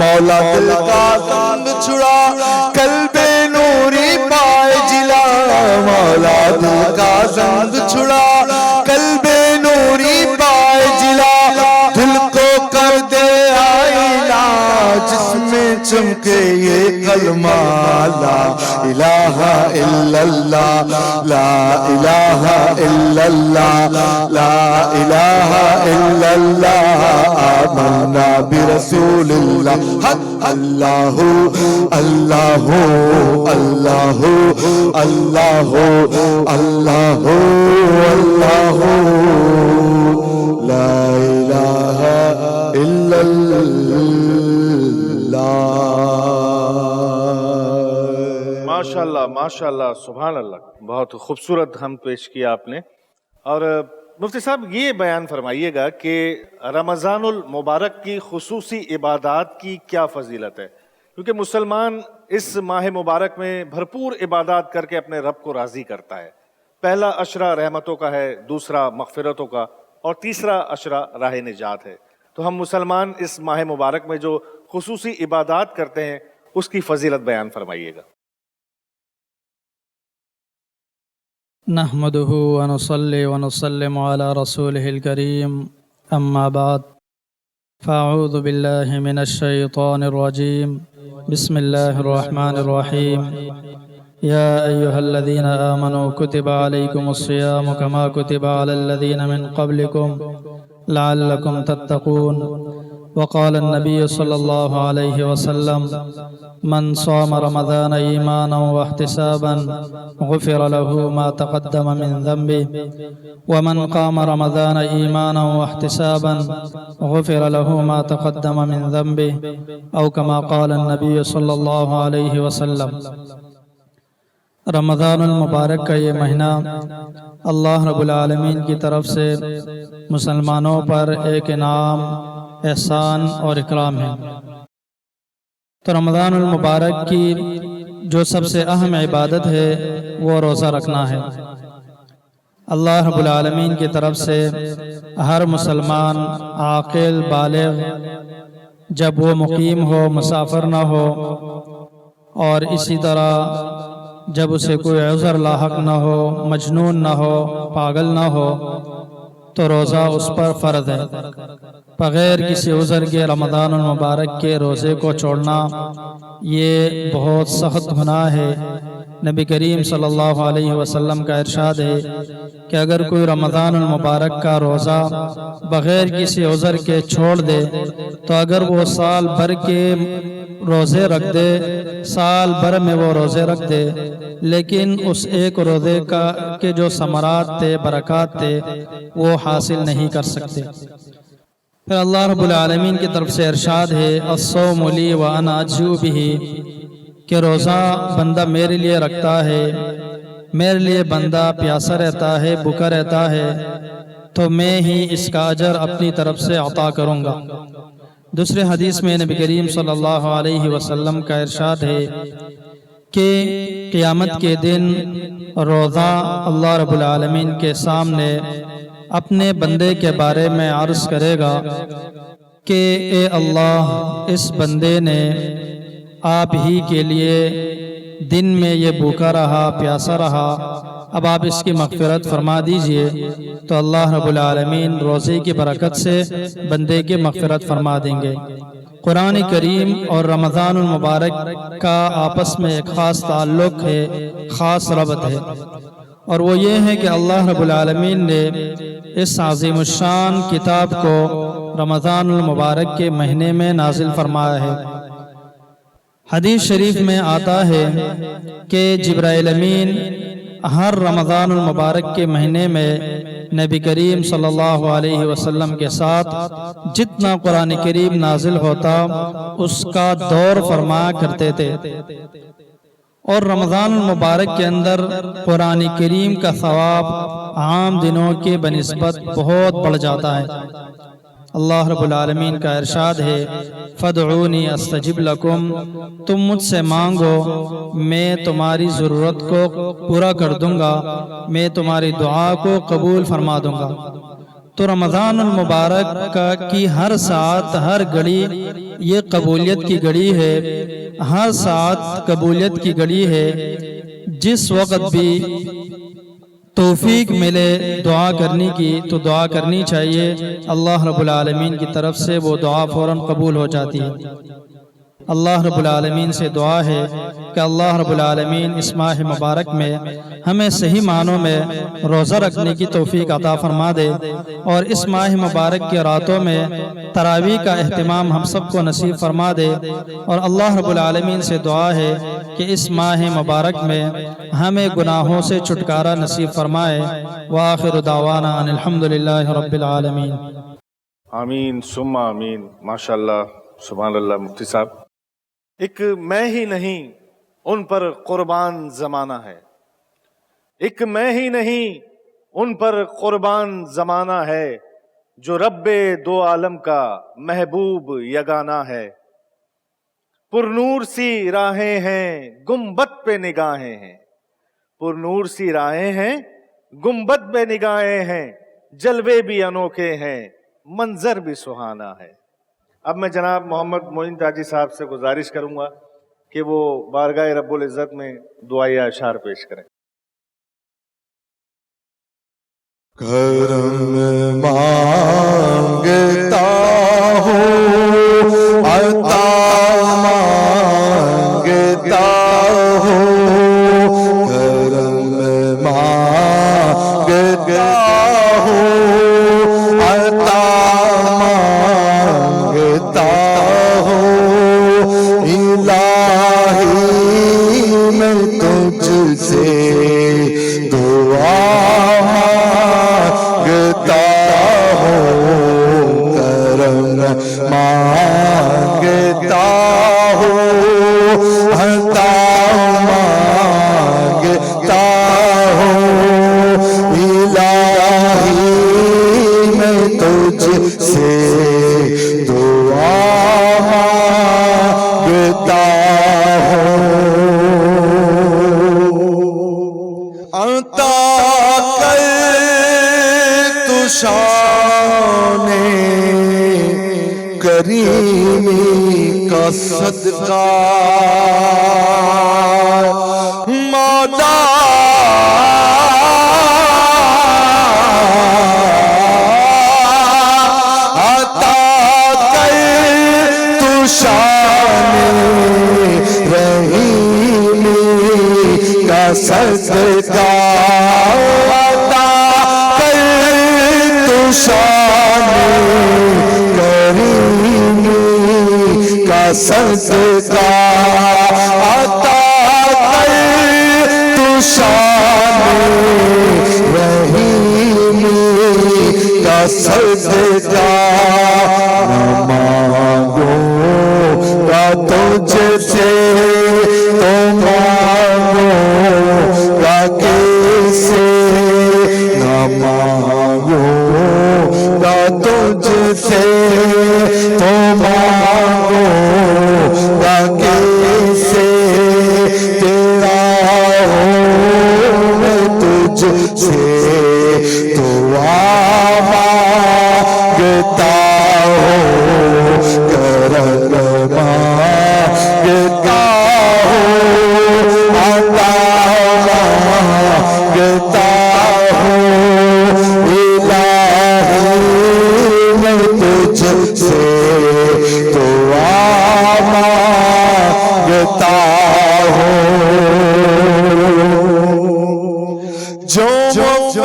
مولا دل کا زنگ چھڑا قلب نوری پائے جلا مولا دل کا زنگ چھڑا قلب نوری پائے جلا دل کو کر دے آئینہ جس میں چمکے یہ کلمہ لا الہ الا اللہ لا الہ الا اللہ لا الہ الا اللہ آمنا برسول اللہ اللہ اللہ اللہ اللہ اللہ اللہ لا الہ الا اللہ ماشاءاللہ ماشاءاللہ سبحان اللہ، بہت خوبصورت ہم پیش کیا آپ نے۔ اور مفتی صاحب یہ بیان فرمائیے گا کہ رمضان المبارک کی خصوصی عبادات کی کیا فضیلت ہے، کیونکہ مسلمان اس ماہ مبارک میں بھرپور عبادات کر کے اپنے رب کو راضی کرتا ہے۔ پہلا عشرہ رحمتوں کا ہے، دوسرا مغفرتوں کا، اور تیسرا عشرہ راہ نجات ہے۔ تو ہم مسلمان اس ماہ مبارک میں جو خصوصی عبادات کرتے ہیں اس کی فضیلت بیان فرمائیے گا۔ نحمده ونصلي ونسلم على رسوله الكريم أما بعد فأعوذ بالله من الشيطان الرجيم بسم الله الرحمن الرحيم يا أيها الذين آمنوا كتب عليكم الصيام كما كتب على الذين من قبلكم لعلكم تتقون وقال النبي صلى الله عليه وسلم من صام رمضان إيمانا واحتسابا غفر له ما تقدم من ذنبه ومن قام رمضان إيمانا واحتسابا غفر له ما تقدم من ذنبه أو كما قال النبي صلى الله عليه وسلم۔ رمضان المبارک کا یہ مہینہ اللہ رب العالمین کی طرف سے مسلمانوں پر ایک انعام، احسان اور اکرام ہے۔ تو رمضان المبارک کی جو سب سے اہم عبادت ہے وہ روزہ رکھنا ہے۔ اللہ رب العالمین کی طرف سے ہر مسلمان عاقل بالغ جب وہ مقیم ہو، مسافر نہ ہو، اور اسی طرح جب اسے کوئی عذر لاحق نہ ہو، مجنون نہ ہو، پاگل نہ ہو، تو روزہ اس پر فرض ہے۔ بغیر کسی عذر کے رمضان المبارک کے روزے کو چھوڑنا یہ بہت سخت گناہ ہے۔ نبی کریم صلی اللہ علیہ وسلم کا ارشاد ہے کہ اگر کوئی رمضان المبارک کا روزہ بغیر کسی عذر کے چھوڑ دے تو اگر وہ سال بھر کے روزے رکھ دے، سال بھر میں وہ روزے رکھ دے، لیکن اس ایک روزے کے جو ثمرات تھے، برکات تھے، وہ حاصل نہیں کر سکتے۔ پھر اللہ رب العالمین کی طرف سے ارشاد ہے الصوم لی وانا اجزی بہ، کہ روزہ بندہ میرے لیے رکھتا ہے، میرے لیے بندہ پیاسا رہتا ہے، بھوکا رہتا ہے، تو میں ہی اس کا اجر اپنی طرف سے عطا کروں گا۔ دوسرے حدیث میں نبی کریم صلی اللہ علیہ وسلم کا ارشاد ہے کہ قیامت کے دن روزہ اللہ رب العالمین کے سامنے اپنے بندے کے بارے میں عرض کرے گا کہ اے اللہ، اس بندے نے آپ ہی کے لیے دن میں یہ بھوکا رہا، پیاسا رہا، اب آپ اس کی مغفرت فرما دیجئے، تو اللہ رب العالمین روزے کی برکت سے بندے کی مغفرت فرما دیں گے۔ قرآن کریم اور رمضان المبارک کا آپس میں ایک خاص تعلق ہے، خاص ربط ہے، اور وہ یہ ہے کہ اللہ رب العالمین نے اس عظیم الشان کتاب کو رمضان المبارک کے مہینے میں نازل فرمایا ہے۔ حدیث شریف میں آتا ہے کہ جبرائیل امین ہر رمضان المبارک کے مہینے میں نبی کریم صلی اللہ علیہ وسلم کے ساتھ جتنا قرآن کریم نازل ہوتا اس کا دور فرمایا کرتے تھے، اور رمضان المبارک کے اندر قرآن کریم کا ثواب عام دنوں کے بنسبت بہت بڑھ جاتا ہے۔ اللہ رب العالمین کا ارشاد ہے فَادْعُونِي أَسْتَجِبْ لَكُمْ، تم مجھ سے مانگو میں تمہاری ضرورت کو پورا کر دوں گا، میں تمہاری دعا کو قبول فرما دوں گا۔ تو رمضان المبارک کی ہر ساعت ہر گھڑی یہ قبولیت کی گھڑی ہے، ہر ساعت قبولیت کی گھڑی ہے۔ جس وقت بھی توفیق ملے دعا کرنے کی تو دعا کرنی چاہیے، اللہ رب العالمین کی طرف سے وہ دعا فوراً قبول ہو جاتی ہے۔ اللہ رب العالمین سے دعا ہے کہ اللہ رب العالمین اس ماہ مبارک میں ہمیں صحیح معنوں میں روزہ رکھنے کی توفیق عطا فرما دے، اور اس ماہ مبارک کی راتوں میں تراویح کا اہتمام ہم سب کو نصیب فرما دے، اور اللہ رب العالمین سے دعا ہے کہ اس ماہ مبارک میں ہمیں گناہوں سے چھٹکارا نصیب فرمائے۔ وآخر دعوانا ان الحمدللہ رب العالمین۔ آمین ثم آمین۔ ماشاءاللہ، سبحان اللہ مفتی صاحب۔ ایک میں ہی نہیں ان پر قربان زمانہ ہے، ایک میں ہی نہیں ان پر قربان زمانہ ہے، جو رب دو عالم کا محبوب یگانہ ہے۔ پر نور سی راہیں ہیں گنبد پہ نگاہیں ہیں، پر نور سی راہیں ہیں گنبد پہ نگاہیں ہیں، جلوے بھی انوکھے ہیں منظر بھی سہانا ہے۔ اب میں جناب محمد معین تاجی صاحب سے گزارش کروں گا کہ وہ بارگاہ رب العزت میں دعائے اشعار پیش کریں۔ کرم مانگتا ہوں عطا مانگتا ہوں، کرم مانگتا ہوں عطا مانگتا ہوں، الہی میں تجھ سے دعا مانگتا ہوں، کرم مانگتا ہوں عطا مانگتا ہوں، الہی میں تجھ سے دعا مانگتا ہوں، عطا کر تو شان کریمی کا صدقہ، مولا عطا کر تو شان رحیمی کا صدقہ، عطا کر تو شان کریمی کا صدقہ، عطا کر تو شان رحیمی کا صدقہ، نہ مانگو گا تجھ سے تو مانگو گا کس سے، نہ مانگو گا تجھ سے تو مانگو گا کس سے، تیرا ہوں میں تجھ سے دعا مانگتا ہوں، کرم مانگتا ہوں عطا مانگتا ہوں، الہی میں تجھ سے دعا مانگتا ہوں، جو مجھ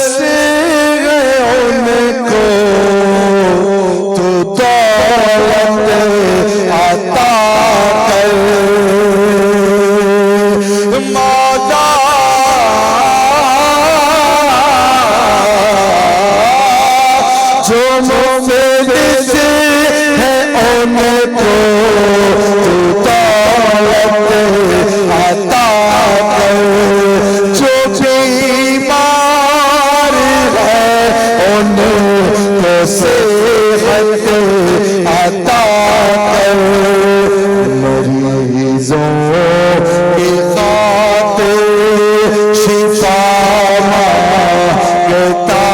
سے ہے ان کو تو دولت عطا کر، مولا جو مجھ سے ہے ان کو تو دولت عطا کر، جو بیمار ہے ان کو صحت عطا کر، مریضوں کی خاطر شفا مانگتا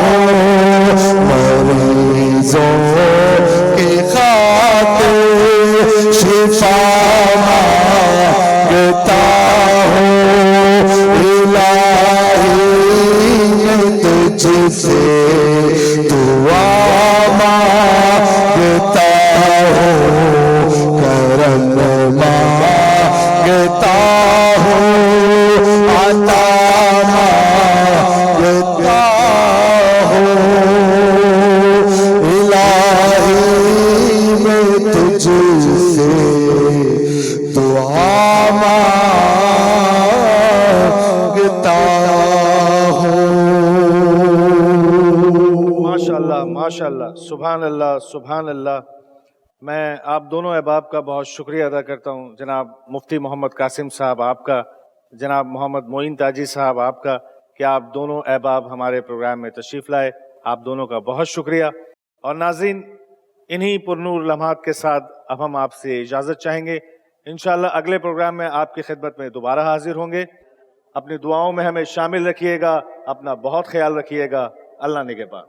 ہوں، تجھ سے دعا مانگتا ہوں. ماشاءاللہ ماشاءاللہ، سبحان اللہ سبحان اللہ. میں آپ دونوں احباب کا بہت شکریہ ادا کرتا ہوں، جناب مفتی محمد قاسم صاحب آپ کا، جناب محمد معین تاجی صاحب آپ کا، کہ آپ دونوں احباب ہمارے پروگرام میں تشریف لائے. آپ دونوں کا بہت شکریہ. اور ناظرین، انہی پرنور لمحات کے ساتھ اب ہم آپ سے اجازت چاہیں گے. انشاءاللہ اگلے پروگرام میں آپ کی خدمت میں دوبارہ حاضر ہوں گے. اپنی دعاؤں میں ہمیں شامل رکھیے گا. اپنا بہت خیال رکھیے گا. اللہ نگہبان.